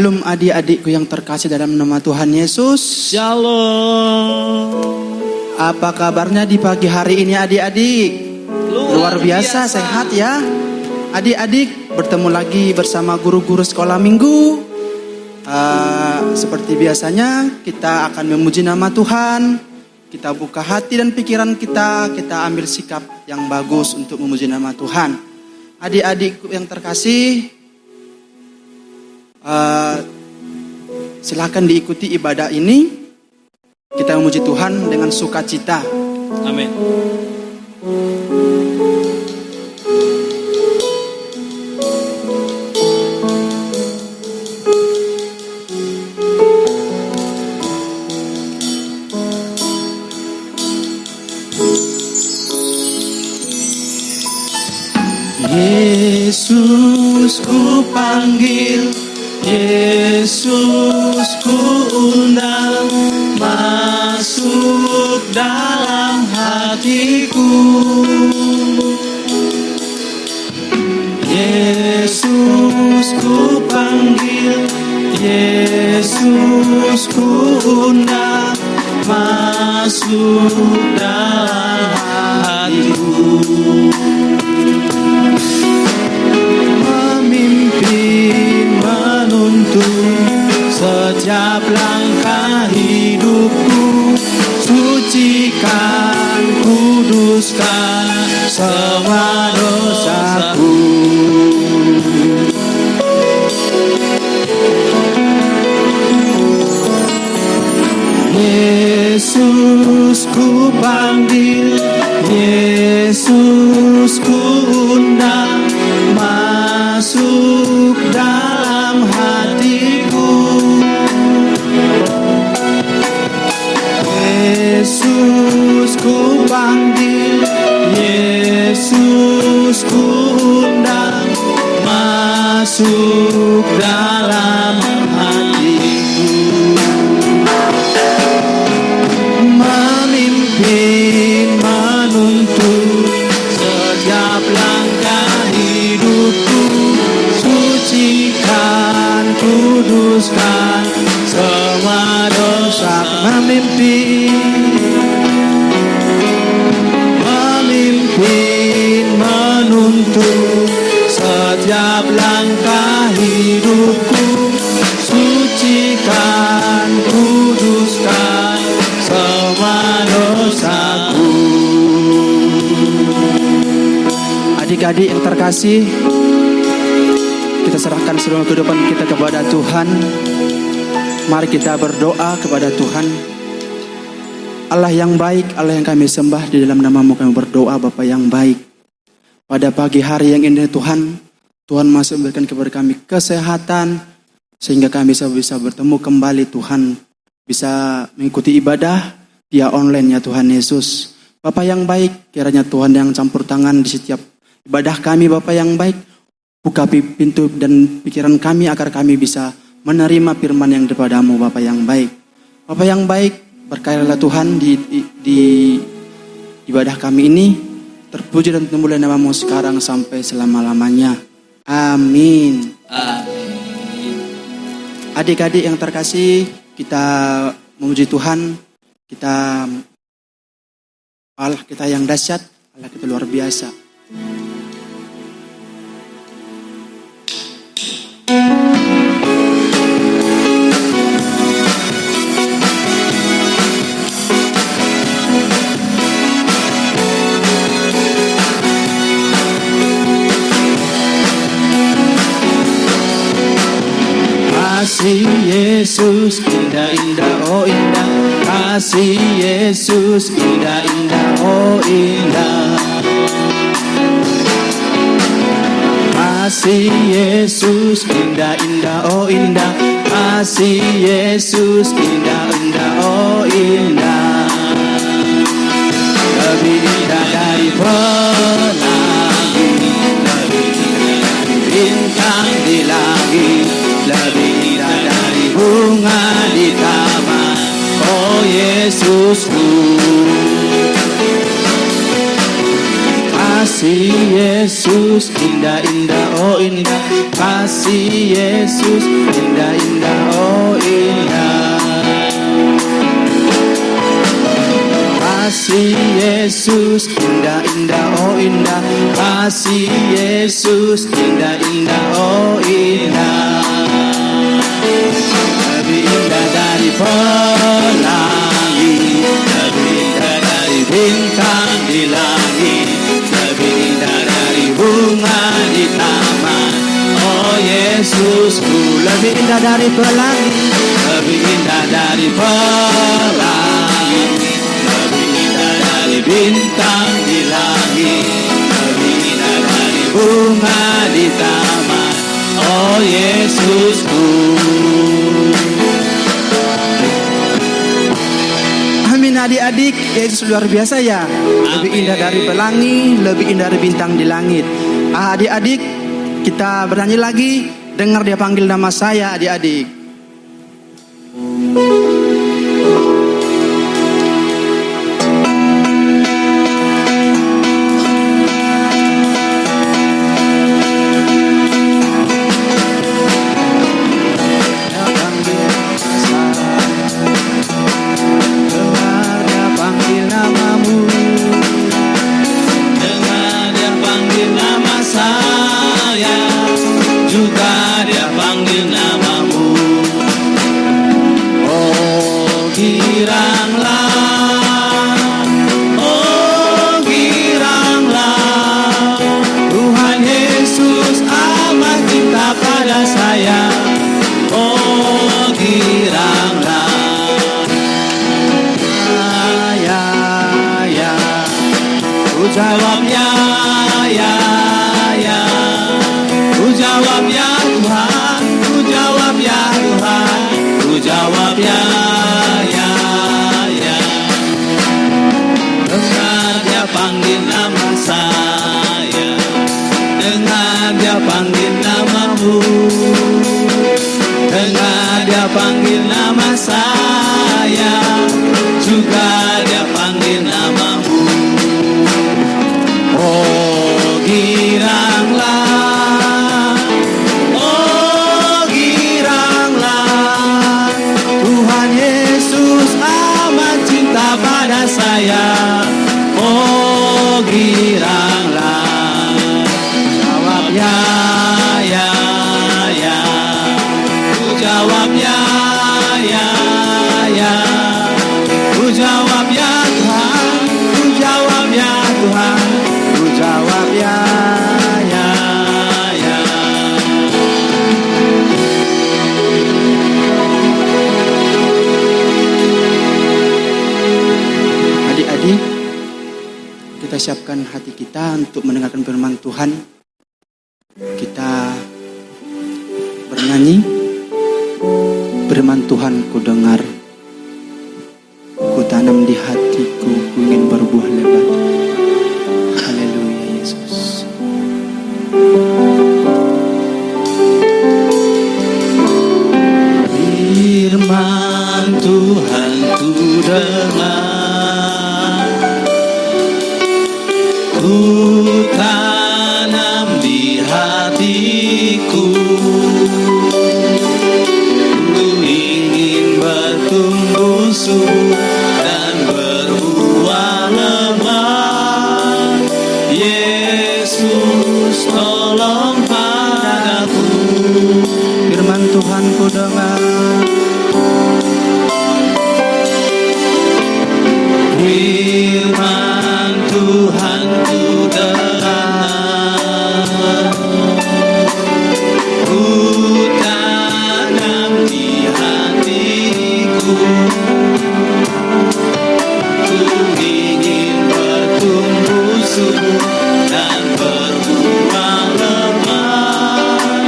Shalom adik-adikku yang terkasih dalam nama Tuhan Yesus. Shalom. Apa kabarnya di pagi hari ini adik-adik? Luar biasa sehat ya. Adik-adik bertemu lagi bersama guru-guru sekolah minggu. Seperti biasanya kita akan memuji nama Tuhan. Kita buka hati dan pikiran kita ambil sikap yang bagus untuk memuji nama Tuhan. Adik-adikku yang terkasih, silakan diikuti ibadah ini. Kita memuji Tuhan dengan sukacita. Amin. Yesus ku panggil, Yesus ku undang, masuk dalam hatiku. Yesus ku panggil, Yesus ku undang, masuk dalam hatiku. Memimpin, menuntun setiap langkah hidupku, sucikan, kuduskan semua dosaku. Yesus ku panggil, Yesus ku undang, masuk dalam hatiku. Yesus ku panggil, Yesus ku undang, masuk dalam hatiku. Memimpin, menuntun setiap langkah hidupku, sucikan, kuduskan semua dosa. Memimpin, menuntun setiap langkah hidupku, sucikan, kuduskan semua dosaku. Adik-adik yang terkasih, kita serahkan seluruh kehidupan kita kepada Tuhan. Mari kita berdoa kepada Tuhan. Allah yang baik, Allah yang kami sembah, di dalam nama-Mu kami berdoa, Bapa yang baik. Pada pagi hari yang indah Tuhan, Tuhan masih memberikan kepada kami kesehatan, sehingga kami bisa bertemu kembali Tuhan, bisa mengikuti ibadah via online ya Tuhan Yesus. Bapa yang baik, kiranya Tuhan yang campur tangan di setiap ibadah kami, Bapa yang baik. Buka pintu dan pikiran kami agar kami bisa menerima firman yang daripada-Mu, Bapa yang baik. Bapa yang baik, berkailah Tuhan di ibadah kami ini. Terpuji dan termulia nama-Mu sekarang sampai selama-lamanya. Amin. Amin. Adik-adik yang terkasih, kita memuji Tuhan. Allah kita yang dahsyat, Allah kita luar biasa. Kasih Yesus indah-indah, oh indah. Kasih Yesus indah-indah, oh indah. Kasih Yesus indah-indah, oh indah. Kasih Yesus indah-indah, oh indah. Lebih indah dari pelangi, lebih indah dari bintang di langit, lebih indah dari bunga di taman, oh Yesusku. kasih Yesus indah-indah, oh indah. Kasih Yesus indah-indah, oh indah. Kasih Yesus indah-indah, oh indah. Kasih Yesus indah-indah, oh indah. Lebih indah dari pelangi, lebih indah dari bintang di langit, lebih indah dari bunga di taman. Oh Yesusku, lebih indah dari pelangi, lebih indah dari pelangi, lebih indah dari bintang di langit, lebih indah dari bunga di taman. Oh Yesusku. Amin adik-adik, Yesus luar biasa ya. Lebih indah dari pelangi, lebih indah dari bintang di langit. Adik-adik, kita bernyanyi lagi. Dengar dia panggil nama saya, adik-adik. Jawab ya, ya, ya. Ku jawab ya Tuhan, ku jawab ya Tuhan, ku jawab ya, ya, ya. Dengar dia panggil nama saya, dengar dia panggil namamu, dengar dia panggil nama saya, juga dia panggil namamu. Oh giranglah, oh giranglah, Tuhan Yesus amat cinta pada saya. Oh giranglah, jawab ya, ya, ya. Ku jawab ya, ya, ya. Ku jawab ya Tuhan, ku jawab ya Tuhan, ku jawab ya, ya, ya. Adik-adik, kita siapkan hati kita untuk mendengarkan firman Tuhan. Kita bernyanyi, firman Tuhan ku dengar, ku tanam di hatiku, ku ingin berbuah lebat. Haleluya Yesus. Firman Tuhan ku dengar, ku tanam di hatiku, ku ingin bertumbuh subur dan berbuah lebat. Yesus tolong padaku. Firman Tuhan ku dengar, firman Tuhan ku dengar, ku tanam di hatiku, ku ingin bertumbuh subur dan berbuah lebat.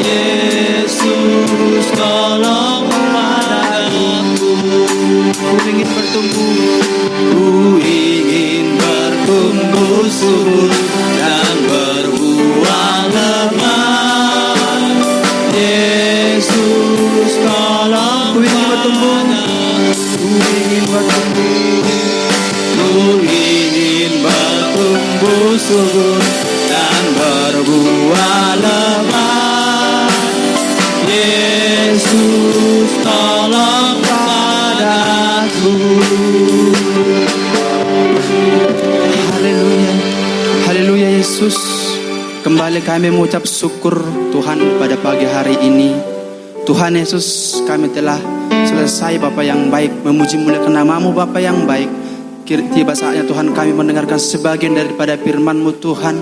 Yesus tolong padaku. Ku ingin bertumbuh, ku ingin bertumbuh subur dan berbuah lebat. Yesus tolong padaku. Ku ingin bertumbuh, ku ingin bertumbuh subur dan berbuah lebat. Yesus tolong padaku. Haleluya, haleluya Yesus. Kembali kami mengucap syukur Tuhan pada pagi hari ini. Tuhan Yesus, kami telah selesai Bapa yang baik memuji muliakan nama-Mu Bapa yang baik. Tiba saatnya Tuhan kami mendengarkan sebagian daripada firman-Mu Tuhan.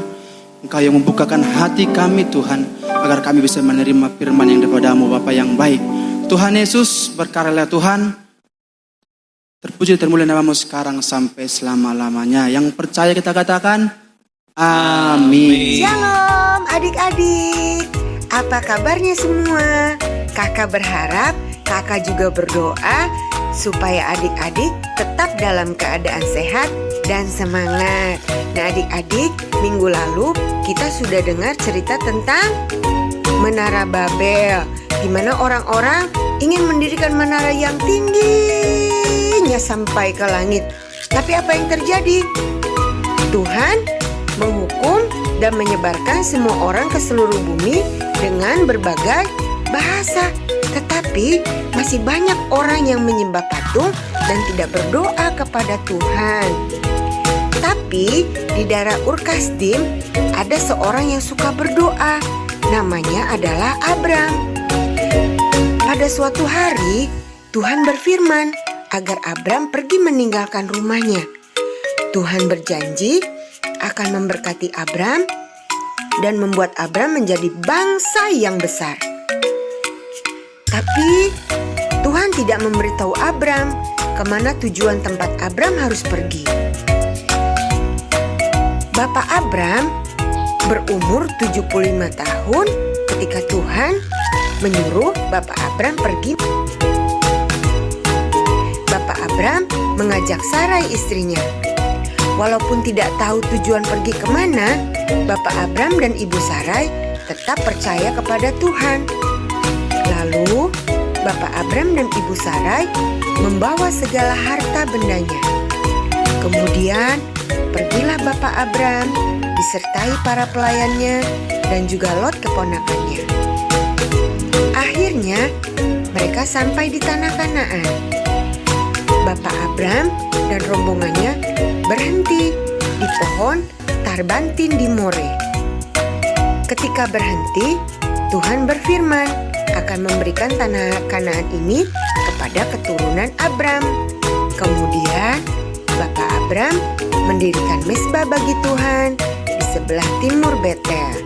Engkau yang membukakan hati kami Tuhan, agar kami bisa menerima firman yang daripada-Mu Bapa yang baik. Tuhan Yesus, berkaryalah Tuhan. Terpuji termulia nama-Mu sekarang sampai selama-lamanya. Yang percaya kita katakan amin. Shalom adik-adik, apa kabarnya semua? Kakak berharap kakak juga berdoa supaya adik-adik tetap dalam keadaan sehat dan semangat. Nah adik-adik, minggu lalu kita sudah dengar cerita tentang Menara Babel, di mana orang-orang ingin mendirikan menara yang tingginya sampai ke langit. Tapi apa yang terjadi? Tuhan menghukum dan menyebarkan semua orang ke seluruh bumi dengan berbagai bahasa. Tetapi masih banyak orang yang menyembah patung dan tidak berdoa kepada Tuhan. Tapi di daerah Ur Kasdim ada seorang yang suka berdoa. Namanya adalah Abram. Pada suatu hari Tuhan berfirman agar Abram pergi meninggalkan rumahnya. Tuhan berjanji akan memberkati Abram dan membuat Abram menjadi bangsa yang besar. Tapi Tuhan tidak memberitahu Abram kemana tujuan tempat Abram harus pergi. Bapak Abram berumur 75 tahun ketika Tuhan menyuruh Bapak Abram pergi. Bapak Abram mengajak Sarai istrinya. Walaupun tidak tahu tujuan pergi kemana, Bapak Abram dan Ibu Sarai tetap percaya kepada Tuhan. Lalu, Bapak Abram dan Ibu Sarai membawa segala harta bendanya. Kemudian, pergilah Bapak Abram disertai para pelayannya dan juga Lot keponakannya. Akhirnya, mereka sampai di tanah Kanaan. Bapak Abram dan rombongannya berhenti di pohon Tarbantin di More. Ketika berhenti, Tuhan berfirman akan memberikan tanah Kanaan ini kepada keturunan Abram. Kemudian Bapak Abram mendirikan mezbah bagi Tuhan di sebelah timur Betel.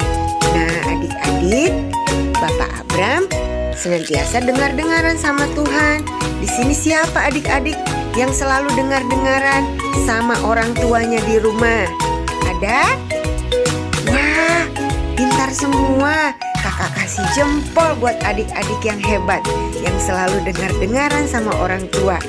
Nah adik-adik, Bapak Abram senantiasa dengar-dengaran sama Tuhan. Di sini siapa adik-adik yang selalu dengar-dengaran sama orang tuanya di rumah? Ada? Wah, pintar semua. Kakak kasih jempol buat adik-adik yang hebat, yang selalu dengar-dengaran sama orang tua.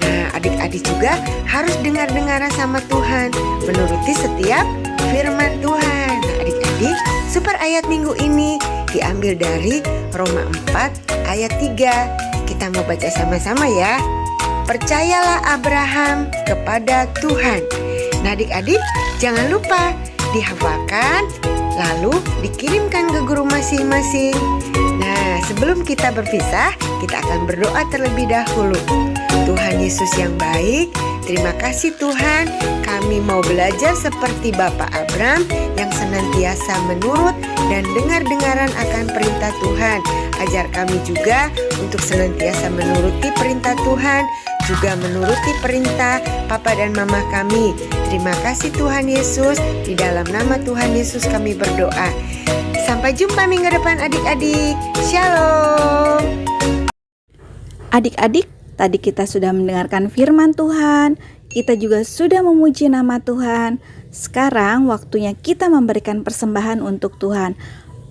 Nah, adik-adik juga harus dengar-dengaran sama Tuhan, menuruti setiap firman Tuhan. Nah, adik-adik, super ayat minggu ini diambil dari Roma 4 ayat 3. Kita mau baca sama-sama ya. Percayalah Abraham kepada Tuhan. Nah adik-adik, jangan lupa dihafalkan, lalu dikirimkan ke guru masing-masing. Nah sebelum kita berpisah, kita akan berdoa terlebih dahulu. Tuhan Yesus yang baik, terima kasih Tuhan, kami mau belajar seperti Bapak Abram yang senantiasa menurut dan dengar-dengaran akan perintah Tuhan. Ajar kami juga untuk senantiasa menuruti perintah Tuhan, juga menuruti perintah Papa dan Mama kami. Terima kasih Tuhan Yesus, di dalam nama Tuhan Yesus kami berdoa. Sampai jumpa minggu depan adik-adik. Shalom. Adik-adik, tadi kita sudah mendengarkan firman Tuhan, kita juga sudah memuji nama Tuhan. Sekarang waktunya kita memberikan persembahan untuk Tuhan.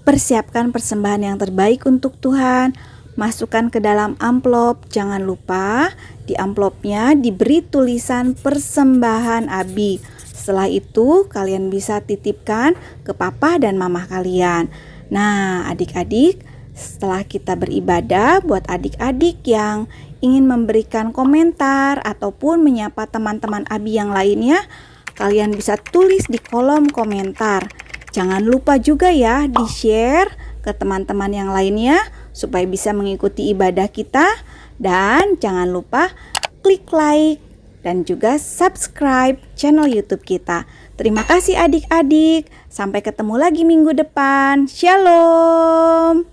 Persiapkan persembahan yang terbaik untuk Tuhan. Masukkan ke dalam amplop. Jangan lupa di amplopnya diberi tulisan persembahan Abi. Setelah itu kalian bisa titipkan ke papa dan mama kalian. Nah adik-adik, setelah kita beribadah, buat adik-adik yang ingin memberikan komentar ataupun menyapa teman-teman Abi yang lainnya, kalian bisa tulis di kolom komentar. Jangan lupa juga ya di-share ke teman-teman yang lainnya supaya bisa mengikuti ibadah kita. Dan jangan lupa klik like dan juga subscribe channel YouTube kita. Terima kasih adik-adik. Sampai ketemu lagi minggu depan. Shalom.